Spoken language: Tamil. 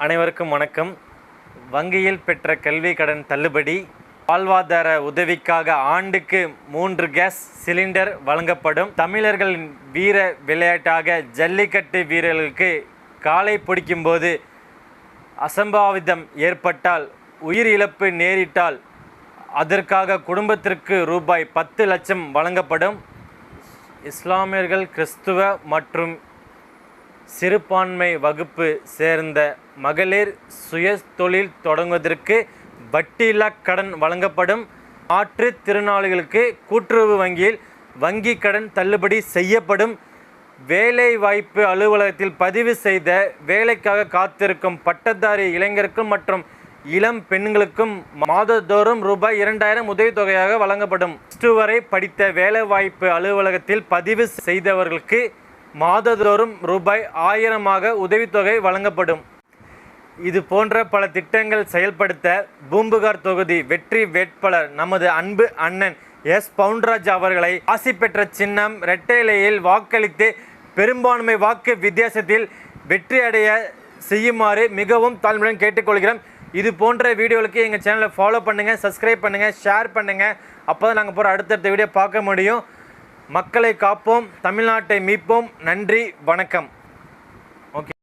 அனைவருக்கும் வணக்கம். வங்கியில் பெற்ற கல்வி கடன் தள்ளுபடி, வாழ்வாதார உதவிக்காக ஆண்டுக்கு 3 கேஸ் சிலிண்டர் வழங்கப்படும். தமிழர்களின் வீர விளையாட்டாக ஜல்லிக்கட்டு வீரர்களுக்கு காலை பிடிக்கும் போது அசம்பாவிதம் ஏற்பட்டால், உயிர் இழப்பு நேரிட்டால் அதற்காக குடும்பத்திற்கு ரூபாய் 10 லட்சம் வழங்கப்படும். இஸ்லாமியர்கள், கிறிஸ்துவ மற்றும் சிறுபான்மை வகுப்பு சேர்ந்த மகளிர் சுய தொழில் தொடங்குவதற்கு வட்டியில்லா கடன் வழங்கப்படும். மாற்றுத்திறனாளிகளுக்கு கூட்டுறவு வங்கியில் வங்கி கடன் தள்ளுபடி செய்யப்படும். வேலைவாய்ப்பு அலுவலகத்தில் பதிவு செய்த வேலைக்காக காத்திருக்கும் பட்டதாரி இளைஞருக்கும் மற்றும் இளம் பெண்களுக்கும் மாதந்தோறும் ரூபாய் 2000 உதவித்தொகையாக வழங்கப்படும். +2 வரை படித்த வேலைவாய்ப்பு அலுவலகத்தில் பதிவு செய்தவர்களுக்கு மாதந்தோறும் ரூபாய் 1000 உதவித்தொகை வழங்கப்படும். இது போன்ற பல திட்டங்கள் செயல்படுத்த பூம்புகார் தொகுதி வெற்றி வேட்பாளர் நமது அன்பு அண்ணன் எஸ். பவுன்ராஜ் அவர்களை ஆசி பெற்ற சின்னம் இரட்டை இலையில் வாக்களித்து பெரும்பான்மை வாக்கு வித்தியாசத்தில் வெற்றி அடைய செய்யுமாறு மிகவும் தாழ்மையுடன் கேட்டுக்கொள்கிறோம். இது போன்ற வீடியோவுக்கு எங்கள் சேனலை ஃபாலோ பண்ணுங்கள், சப்ஸ்கிரைப் பண்ணுங்கள், ஷேர் பண்ணுங்கள். அப்போ தான் நாங்கள் போகிற அடுத்தடுத்த வீடியோ பார்க்க முடியும். மக்களை காப்போம், தமிழ்நாட்டை மீட்போம். நன்றி, வணக்கம். ஓகே.